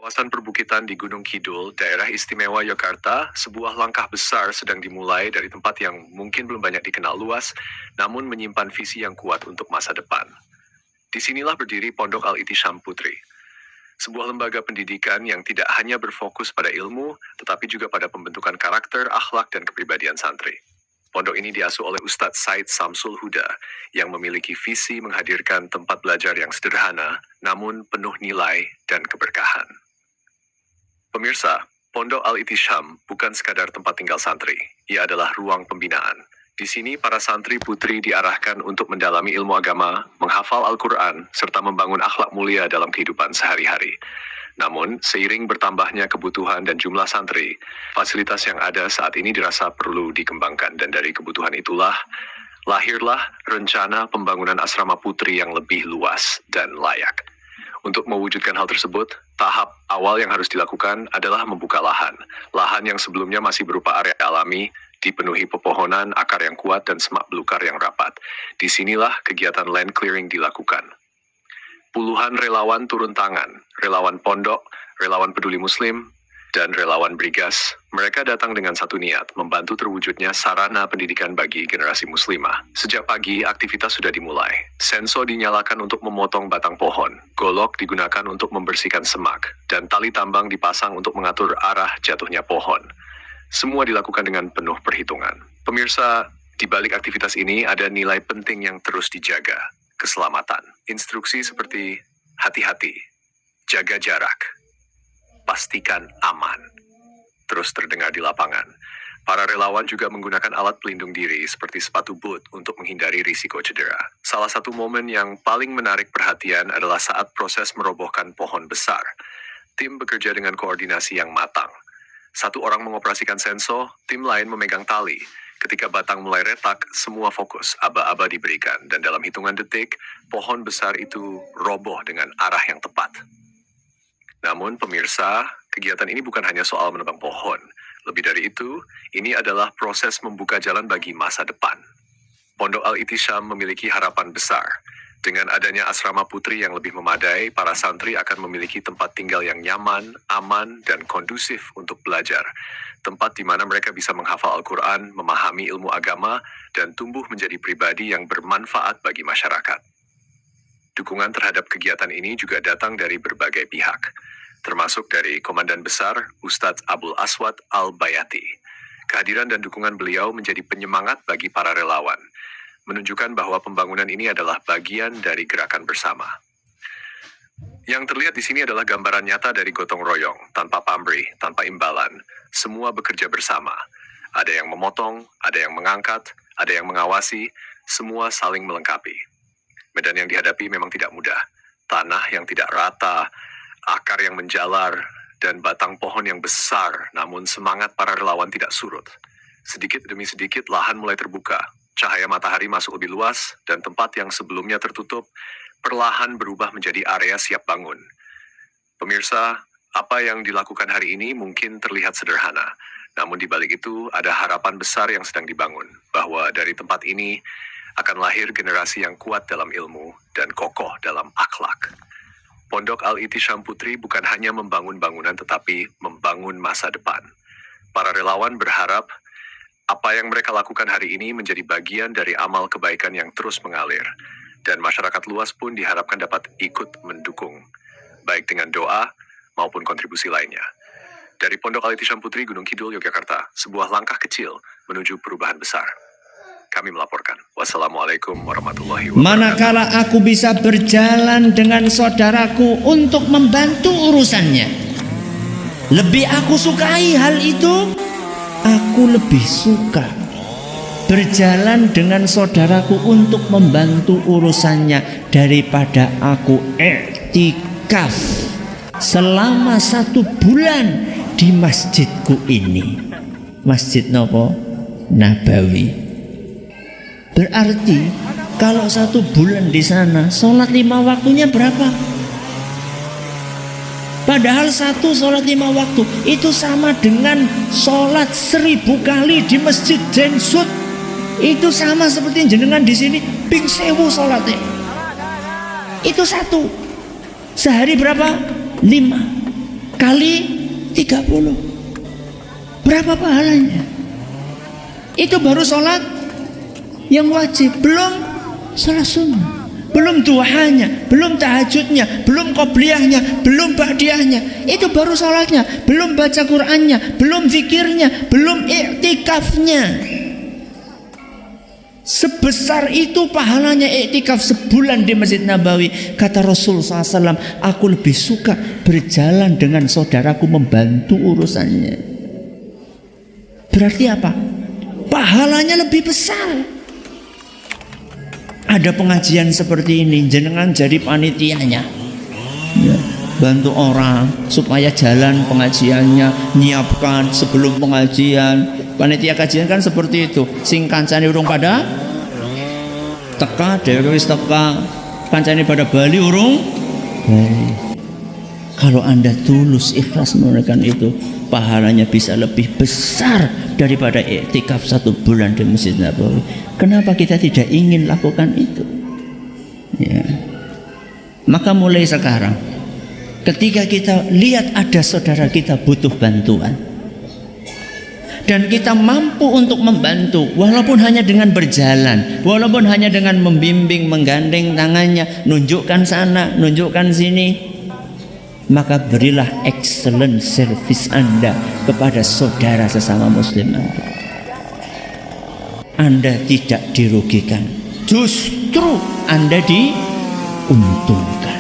Kawasan perbukitan di Gunung Kidul, Daerah Istimewa Yogyakarta, sebuah langkah besar sedang dimulai dari tempat yang mungkin belum banyak dikenal luas, namun menyimpan visi yang kuat untuk masa depan. Disinilah berdiri Pondok Al-Ihtisham Putri, sebuah lembaga pendidikan yang tidak hanya berfokus pada ilmu, tetapi juga pada pembentukan karakter, akhlak, dan kepribadian santri. Pondok ini diasuh oleh Ustadz Said Samsul Huda, yang memiliki visi menghadirkan tempat belajar yang sederhana, namun penuh nilai dan keberkahan. Pemirsa, Pondok Al-Ihtisham bukan sekadar tempat tinggal santri, ia adalah ruang pembinaan. Di sini para santri putri diarahkan untuk mendalami ilmu agama, menghafal Al-Quran, serta membangun akhlak mulia dalam kehidupan sehari-hari. Namun, seiring bertambahnya kebutuhan dan jumlah santri, fasilitas yang ada saat ini dirasa perlu dikembangkan, dan dari kebutuhan itulah lahirlah rencana pembangunan asrama putri yang lebih luas dan layak. Untuk mewujudkan hal tersebut, tahap awal yang harus dilakukan adalah membuka lahan. Lahan yang sebelumnya masih berupa area alami, dipenuhi pepohonan, akar yang kuat, dan semak belukar yang rapat. Disinilah kegiatan land clearing dilakukan. Puluhan relawan turun tangan, relawan pondok, relawan peduli muslim, dan relawan Brigas. Mereka datang dengan satu niat, membantu terwujudnya sarana pendidikan bagi generasi muslimah. Sejak pagi, aktivitas sudah dimulai. Senso dinyalakan untuk memotong batang pohon, golok digunakan untuk membersihkan semak, dan tali tambang dipasang untuk mengatur arah jatuhnya pohon. Semua dilakukan dengan penuh perhitungan. Pemirsa, di balik aktivitas ini ada nilai penting yang terus dijaga. Keselamatan. Instruksi seperti hati-hati, jaga jarak, pastikan aman, terus terdengar di lapangan. Para relawan juga menggunakan alat pelindung diri seperti sepatu boot untuk menghindari risiko cedera. Salah satu momen yang paling menarik perhatian adalah saat proses merobohkan pohon besar. Tim bekerja dengan koordinasi yang matang. Satu orang mengoperasikan senso, tim lain memegang tali. Ketika batang mulai retak, semua fokus, aba-aba diberikan, dan dalam hitungan detik, pohon besar itu roboh dengan arah yang tepat. Namun pemirsa, kegiatan ini bukan hanya soal menebang pohon. Lebih dari itu, ini adalah proses membuka jalan bagi masa depan. Pondok Al-Ihtisham memiliki harapan besar. Dengan adanya asrama putri yang lebih memadai, para santri akan memiliki tempat tinggal yang nyaman, aman, dan kondusif untuk belajar. Tempat di mana mereka bisa menghafal Al-Quran, memahami ilmu agama, dan tumbuh menjadi pribadi yang bermanfaat bagi masyarakat. Dukungan terhadap kegiatan ini juga datang dari berbagai pihak, termasuk dari Komandan Besar Ustadz Abul Aswad Al-Bayati. Kehadiran dan dukungan beliau menjadi penyemangat bagi para relawan, menunjukkan bahwa pembangunan ini adalah bagian dari gerakan bersama. Yang terlihat di sini adalah gambaran nyata dari gotong royong, tanpa pamrih, tanpa imbalan. Semua bekerja bersama. Ada yang memotong, ada yang mengangkat, ada yang mengawasi, semua saling melengkapi. Medan yang dihadapi memang tidak mudah. Tanah yang tidak rata, akar yang menjalar, dan batang pohon yang besar, namun semangat para relawan tidak surut. Sedikit demi sedikit lahan mulai terbuka. Cahaya matahari masuk lebih luas, dan tempat yang sebelumnya tertutup, perlahan berubah menjadi area siap bangun. Pemirsa, apa yang dilakukan hari ini mungkin terlihat sederhana, namun di balik itu ada harapan besar yang sedang dibangun, bahwa dari tempat ini akan lahir generasi yang kuat dalam ilmu dan kokoh dalam akhlak. Pondok Al-Ihtisham Putri bukan hanya membangun bangunan tetapi membangun masa depan. Para relawan berharap apa yang mereka lakukan hari ini menjadi bagian dari amal kebaikan yang terus mengalir, dan masyarakat luas pun diharapkan dapat ikut mendukung, baik dengan doa maupun kontribusi lainnya. Dari Pondok Al-Ihtisham Putri, Gunung Kidul, Yogyakarta, sebuah langkah kecil menuju perubahan besar. Kami melaporkan. Wassalamualaikum warahmatullahi wabarakatuh. Manakala aku bisa berjalan dengan saudaraku untuk membantu urusannya, lebih aku sukai hal itu. Aku lebih suka berjalan dengan saudaraku untuk membantu urusannya daripada aku i'tikaf selama 1 bulan di masjidku ini. Masjid nopo? Nabawi. Berarti kalau 1 bulan di sana, sholat 5 waktunya berapa? Padahal 1 sholat 5 waktu itu sama dengan sholat 1000 kali di masjid Jensut. Itu sama seperti jenengan di sini ping 1000 sholatnya. Itu 1. Sehari berapa? 5. kali 30. Berapa pahalanya? Itu baru sholat yang wajib, belum sholat sunnah, belum duhanya, belum tahajudnya, belum qobliyahnya, belum ba'diyahnya. Itu baru sholatnya, belum baca Qur'annya, belum zikirnya, belum iktikafnya. Sebesar itu pahalanya iktikaf sebulan di Masjid Nabawi. Kata Rasul SAW, aku lebih suka berjalan dengan saudaraku membantu urusannya. Berarti apa? Pahalanya lebih besar. Ada pengajian seperti ini, jenengan jadi panitianya, ya, bantu orang supaya jalan pengajiannya, nyiapkan sebelum pengajian. Panitia kajian kan seperti itu, sing kancane urung pada teka, dewe wis teka, kancane pada Bali urung Bali. Kalau Anda tulus ikhlas menunaikan itu, pahalanya bisa lebih besar daripada iktikaf 1 bulan di Masjid Nabawi. Kenapa kita tidak ingin lakukan itu? Ya. Maka mulai sekarang, ketika kita lihat ada saudara kita butuh bantuan dan kita mampu untuk membantu, walaupun hanya dengan berjalan, walaupun hanya dengan membimbing, menggandeng tangannya, nunjukkan sana, nunjukkan sini, maka berilah excellent service Anda kepada saudara sesama muslim Anda. Anda tidak dirugikan, justru Anda diuntungkan.